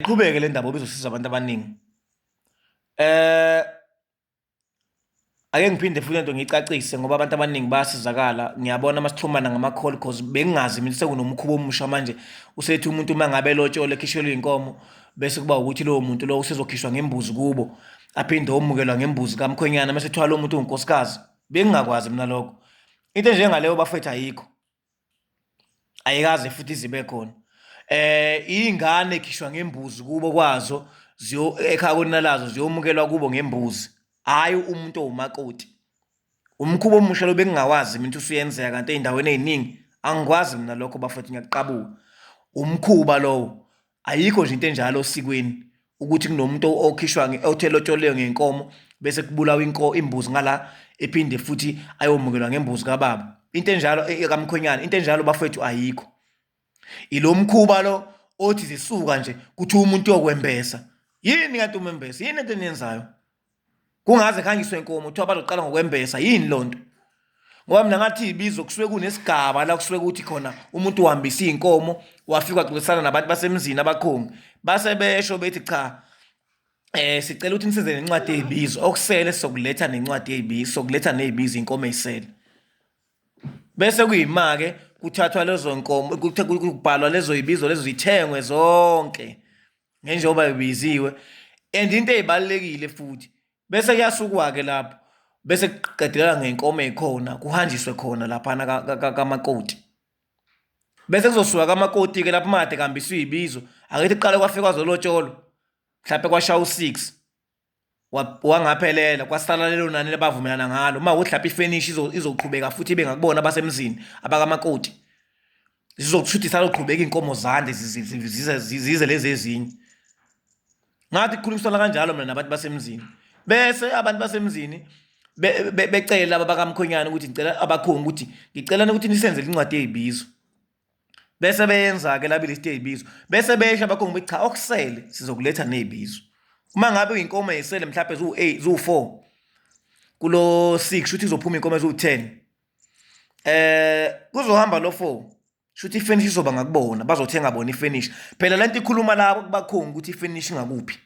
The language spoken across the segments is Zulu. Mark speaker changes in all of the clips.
Speaker 1: Iqhubeke le ndaba bezosiza abantu abaningi. Eh ake ngiphinde futhi into ngicacise ngoba abantu abaningi bayasizakala. Ngiyabona masixhumana ngama-call because bengingazi mina sekunomkhuba omusha manje usethi umuntu mangabe lotshole ekhishelwe inkomo bese kuba ukuthi lowo muntu lo usezokhishwa ngembuzi kubo aphinde omukelwa ngembuzi kamkhwenyana mase ethiwa lo muntu uyinkosikazi. Bengingakwazi mina lokho. Into njengaleyo bafethu ayikho. Ayikaze futhi zibe khona. Ingane ekhishwa ngembuzi kubo kwazo ekhaya konalazo ziyomukelwa kubo ngembuzi. Hayi umuntu owumakoti. Umkhuba omusha lo bengingawazi mina usuyenzeka kanti ey'ndaweni ey'ningi angikwazi mina lokho bafethu ngiyaqabuka. Umkhuba lowo ayikho nje into enjalo osikweni ukuthi kunomuntu okhishwa othelotsholiwe ngenkomo bese kubulawa imbuzi ngala ephinde futhi ayomukelwa ngembuzi kababa. Into enjalo kamkhwenyana into enjalo bafethu ayikho. Ilo mkhuba lo othi zisuka nje kuthi umuntu uyokwembesa. Yini kanti umembesa? Yini into eniyenzayo? Kungaze khangiswe inkomo kuthiwa bazoqala ngokwembesa yini lonto? Ngoba mina ngathi ibizo kusuke kunesigaba la kusuke ukuthi khona umuntu uhambisa inkomo wafika waxoxisana nabantu basemzini abakhongi. Base besho bethi cha sicela ukuthi nisize nencwadi yezibizo okusele sokuletha nencwadi yezibizo sokuletha nezibizo inkomo ezisele. Bese kuyima ke kuthathwa lezo nkomo kubhalwa lezo zibizo lezo zithengwe zonke njengoba biziwe and into ezibalekile futhi bese kuyasukwa ke lapho bese kuqedelela ngenkomo ezikhona kuhanjiswe khona lapha kamakoti bese kuzosuka kamakoti ke lapho made kuhambiswa izibizo akethi kuqale kwafika zolotsholo mhlawumbe kwashaya u6 wangaphelela kwasala lelo nani lebavumelana ngalo uma uhlapha ifinish izoqhubeka futhi bengakubona basemzini abakamakoti zizokuthi saloqhubeka inkomo zande zize lezi ezinye ngathi kukhulumisana kanjalo mina nabantu basemzini bese abantu basemzini becela abakamkhonyana ukuthi ngicela abakhongi ukuthi ngicelana ukuthi nisenze incwadi yezibizo bese beyenza ke labi list yezibizo bese besha abakhongi bethi cha okusele sizokuletha nezibizo uma ngabe uyinkomo ezisele mhlawumbe zu4 kulo 6 shuthi izophuma inkomo ezu10 kuzohamba lo 4 shuthi ifinish izoba ngakubona bazothenga bona ifinish phela lento ikhuluma labo kubakhongi ukuthi ifinish ngakuphi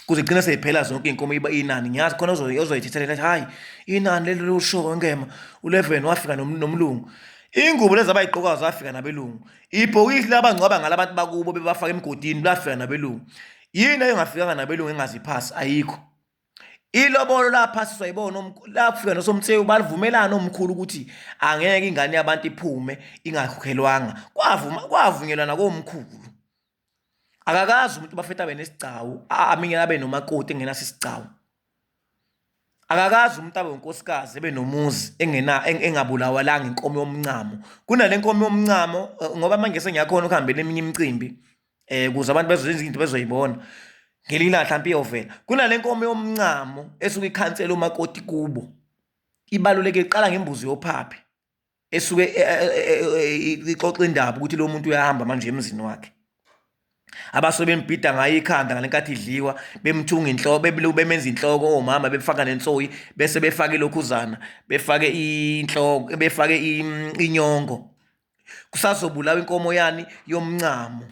Speaker 1: kuze igcina seyiphela zonke inkomo inani ngiyazi khona ozoyithethelela hayi inani lelo losho ngema u11 wafika nomlungu ingubo lezi abayiqokayo zafika nabelungu ibhokisi labangcwaba ngalabantu bakubo bebafaka emgodini lafika nabelungu yini engafikanga nabelungu engaziphasi ayikho ilobolo laphasiswa yibona lafika nosomthewu balivumelana omkhulu ukuthi angeke ingane yabantu iphume ingakhokhelwanga kwavunyelwana komkhulu akakazi umuntu bafethu abe nesigcawu aminye abe nomakoti engenasi isigcawu akakazi umuntu abe unkosikazi ebe nomuzi engabulawa la ngenkomo yomncamo kunale nkomo yomncamo ngoba manje sengiyakhona ukuhambela eminye imicimbi kuze abantu bezoyenza izinto bezoyibona ngelila mhlawumbe iyovela kunale nkomo yomncamo esuke ikhansela umakoti kubo ibaluleke iqala ngembuzi yophaphe esuke ixoxa indaba ukuthi lo muntu uyahamba manje emzini wakhe abaso bembhida ngayo ikhanda ngalenkathi idliwa bemthunga inhloko bemenza inhloko omama befaka nensoyi bese befake lokhuzana befake inhloko befake inyongo kusazobulawa inkomo yani yomncamo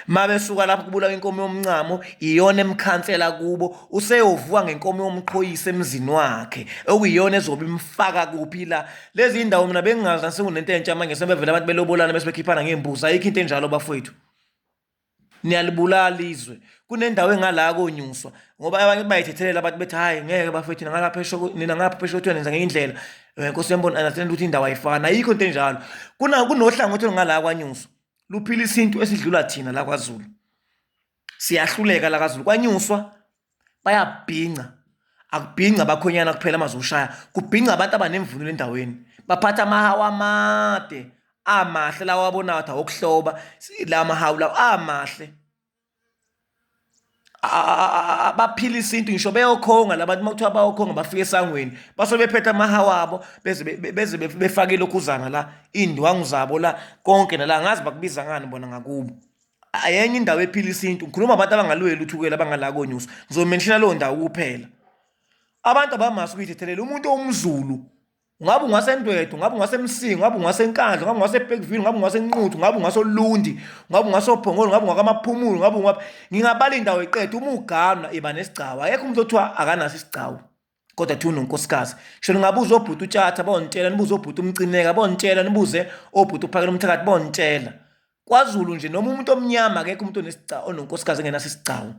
Speaker 1: mabesuka lapho kubulawa inkomo yomncamo iyona emkhansela kubo useyovuka ngenkomo yomqhoyise emzini wakhe okuyiyona ezobe imfaka kuphi la lezi indawo mina bengingazi nasekunento entsha manje sebevela abantu belobolana bese bekhiphana ngembuzi ayikho into enjalo bafowethu niyalibulala izwe kunendawo engala konyuswa ngoba abanye bayithethelela abantu bethi hayi ngeke bafethu ngalapha nina ngapha eshothweni nenza ngendlela Nkosi yambona anathanda ukuthi indawo ayifana ayikho into enjalo kunohlangothi ngala kwanyuswa luphila isintu esidlula thina la kwaZulu siyahluleka la kwaZulu kwanyuswa bayabhinca akubhinca abakhonyana kuphela amazoshaya kubhinca abantu abanemvunulo endaweni baphatha amahawa amade amahle lawa wabonayo ukuthi okuhloba la mahawu lawo amahle abaphila isintu ngisho beyokhonga labantu makuthiwa bayokhonga bafika esangweni basobe bephethe amahawa wabo beze befake lokhuzana la indwangu zabo la konke nala ngazi bakubiza ngani bona ngakubo ayenye indawo ephila isintu ngikhuluma abantu abangalweli uthukela abangala konyuso ngizomenshina lo ndawo kuphela abantu abamasu kuyithethelela umuntu omZulu Ngabe ungasendwedwe, ngabe ungasemsingo, ngabe ungasenkandla, ngabe ungaseBergville, ngabe ungasenquthu, ngabe ungasolundi, ngabe ungasophongolo, ngabe ungakamaphumulo, ngabe ngingabala indawo eqeda uma uganwa iba nesigcawu. Akekho umuntu othiwa akanaso isigcawu kodwa thi unonkosikazi. Sho ningabuza obhuti uTshatha bonitshela, nibuze obhuti uMcineka bonitshela, nibuze obhuti uPhakela uMthakathi bonitshela. KwaZulu nje noma umuntu omnyama akekho umuntu onesigcawu ononkosikazi engenaso isigcawu.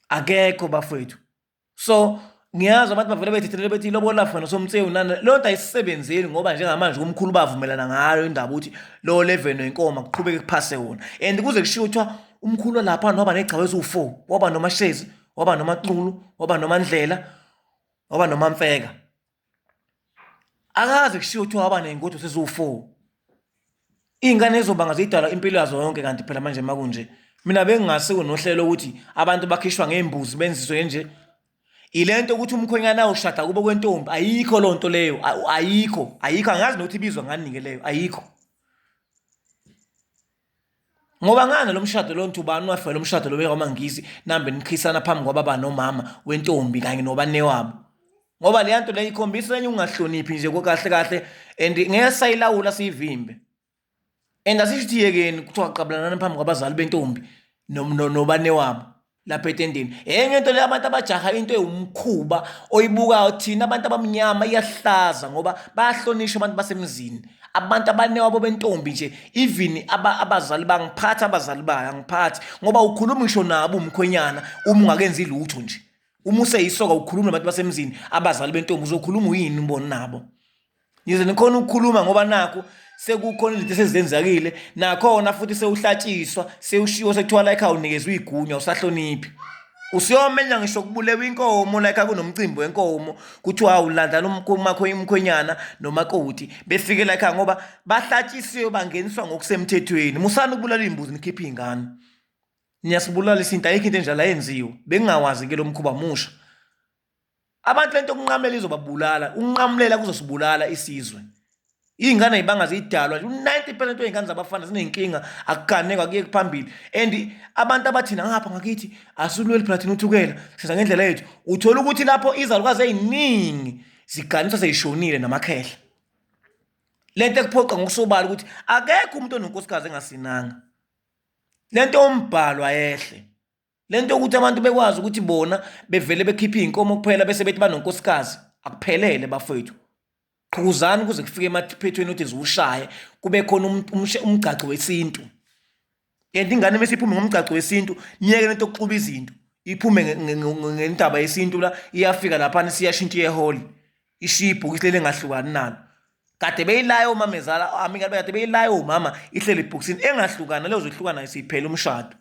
Speaker 1: Akekho bafowethu. So ngiyazi abantu bavele bethethele bethi ilobola fana somtsewu nana lo nto ayisebenzeli ngoba njengamanje umkhulu bavumelana ngayo indaba ukuthi lo 11 wenkomo kuqhubeke kuphase wona. And kuze kushiwo kuthiwa umkhulu lapha noba negcawu ezu4, waba noMashezi, waba noMaxulu, waba noMandlela, waba noMamfeka. Akaze kushiwo kuthiwa waba ney'ngodo seziwu4. Iy'ngane ezobanga zidala impilo yazo yonke kanti phela manje makunje. Mina bengingasiko nohlelo ukuthi abantu bakhishwa ngembuzi benziswe nje. Ilento ukuthi umkhwenyana ushada kubo kwentombi ayikho lonto leyo, ayikho angazi nokuthi ibizwa ngani ke leyo, ayikho. Ngoba ngana lo mshado lo nto ubani wafela lo mshado lo bekwamangisi nambe nikhisana phambi kwababa nomama wentombi kanye nobane wabo. Ngoba le nto le ikhombisa enye ungahloniphi nje kokahle kahle and ngeke sayilawula siyivimbe. And asishithi yekeni kuthiwa qabulana phambi kwabazali bentombi nobane wabo lapha etendeni. Enye into le abantu abajaha into ewumkhuba oyibukayo thina abantu abamnyama iyahlaza ngoba bayahlonishwa abantu basemzini. Abantu abanewabo bentombi nje even abazali bangiphatha abazali bayo angiphathi ngoba ukhuluma ngisho nabo umkhwenyana uma ungakenzi lutho nje. Uma useyisoka ukhuluma nabantu basemzini abazali bentombi uzokhuluma uyini umboni nabo. Yize nikhona ukukhuluma ngoba nakho sekukhona izinto esezenzakile nakhona futhi sewuhlatshiswa sewushiwo sekuthiwa like awunikezwe igunya usahloniphi. Usiyomenya ngisho kubulewa inkomo like kunomcimbi wenkomo kuthiwa awulandla umkhwenyana nomakoti befike like ngoba bahlatshisiwe bangeniswa ngokusemthethweni. Musana ukubulala imbuzi nikhipha izingane. Niyasibulala isinto ayikho into enjalo ayenziwe. Bengingawazi ke lo mkhuba musha. Abantu lento kunqamlela izobabulala, unqamulela kuzosibulala isizwe. Iy'ngane y'banga zidalwa nje 90% wey'ngane zabafana ziney'nkinga akuganekwa kuye phambili. And abantu abathina ngapha ngakithi asulweli phela thina uthukela siza ngendlela yethu. Uthola ukuthi lapho izalukazi ey'ningi ziganiswa sey'shonile namakhehla. Lento ekuphoqa ngokusobala ukuthi akekho umuntu ononkosikazi engasinanga. Lento yombhalo ayehle. Lento ukuthi abantu bekwazi ukuthi bona bevele bekhipha iy'nkomo kuphela bese bethi banonkosikazi akuphelele bafowethu. Qhuzani kuze kufike emaphethweni ukuthi ziwushaye kube khona umgcaco wesintu. And ingane mesiphume ngomgcaco wesintu niyeke lento yokuxuba izinto iphume ngendaba yesintu la iyafika lapha siyashintsha eholi ishiya ibhokisi leli engahlukani nalo. Kade beyilayo umamezala amikade kade beyilayo umama ihlele ibhokisini engahlukana leyo zohlukana isiphela umshado.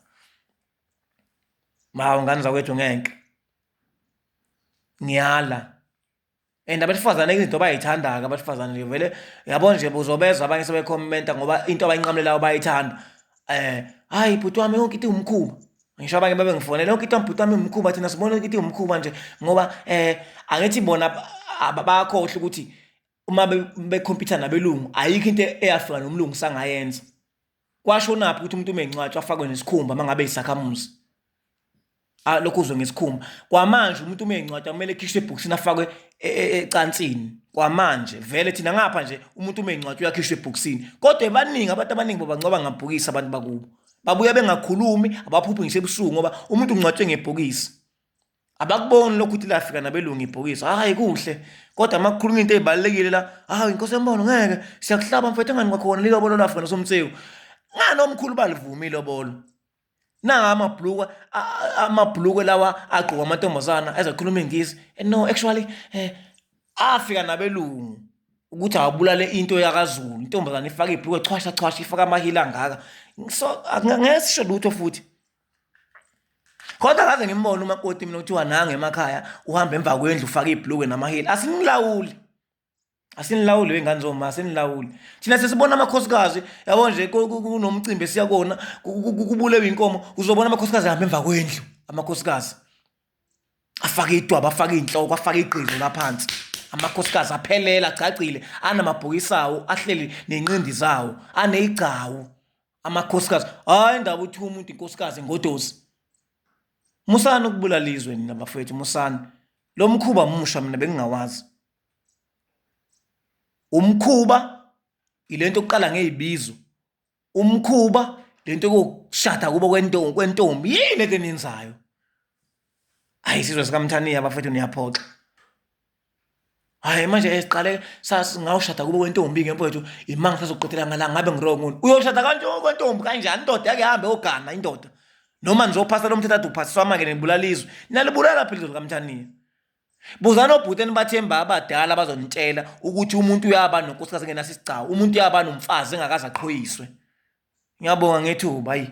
Speaker 1: Mawu ngane zakwethu ngenke. Ngiyala. And abesifazane izinto bayithandaka abesifazane nje vele yabo nje uzobezwa abanye sebekhomenta ngoba into abayinqamlelayo bayithanda. Hayi bhuti wami yonke into umkhuba. Ngisho abanye babe ngifonela yonke into bhuti wami umkhuba thina sibona yonke into umkhuba nje ngoba angithi bona abakhohle ukuthi uma bekhompyutha nabelungu ayikho into eyafika nomlungu sangayenza. Kwasho naphi ukuthi umuntu umencwatshwa afakwe nesikhumba mangabe isakhamuzi. Lokho uzwe ngesikhumba. Kwamanje umuntu uma encwadi kumele ekhishwe ebhokisini afakwe ecansini. Kwamanje vele thina ngapha nje umuntu uma encwadi uyakhishwa ebhokisini. Kodwa ebaningi abantu abaningi babangcoba ngabhokisi abantu bakubo. Babuya bengakhulumi abaphuphi ngisho ebusuku ngoba umuntu uncwatshwe ngebhokisi. Abakuboni lokho ukuthi lafika nabelungu ibhokisi. Hayi kuhle. Kodwa makukhuluma into ezibalekile la, hayi inkosi yembona ngeke siyakuhlaba mfethu ngani kwakhona lilobolo lafika nosomtsewu. Ngani omkhulu balivumile lobolo. Nanga amabhlukwe lawa agqoka amantombazana ezakhuluma ingisi. No actually afika nabelungu ukuthi awubulale into yakaZulu. Intombazana ifaka ibhlukwe chwasha ifaka amahila angaka. So ngeke sisho lutho futhi. Kodwa kaze ngimbone umakoti mina uthiwa nanga emakhaya uhamba emva kwendlu ufaka ibhlukwe namahila. Asinilawuli wengane zoma asinilawuli. Thina sesibona amakhosikazi yabo nje kunomcimbi siyakona kubulewe inkomo uzobona amakhosikazi ahamba emva kwendlu amakhosikazi afaka idwaba afaka inhloko afaka iqhizo laphansi. Amakhosikazi aphelela agcagcile anamabhokisi awo ahleli nenqindi zawo anezigcawu amakhosikazi. Hayi indaba uthi umuntu inkosikazi ngodosi. Musana ukubulalizwe nina bafethu musana. Lo mkhuba musha mina bengingawazi. Umkhuba ilento oqala ngezibizo. Umkhuba lento kokushada kubo kwentombi yini lento eniyenzayo. Hayi isizwe sikaMthaniya bafethu niyaphoxa. Hayi manje esiqale ngawushada kubo kwentombi ke mfowethu imanga sazoqedela ngala ngabe ngirong. Uyoshada kanjani kwentombi kanjani indoda yake ihambe ogana indoda. Noma nizophasa lo mthetho ade uphasiswa manje nibulalizwe. Nalibulala phela izwe likaMthaniya. Buzana obhuti enibathemba abadala bazonitshela ukuthi umuntu uyaba nonkosikazi engenaso isigcawu, umuntu uyaba nomfazi engakaze aqhoyiswe. Ngiyabonga ngethuba hayi.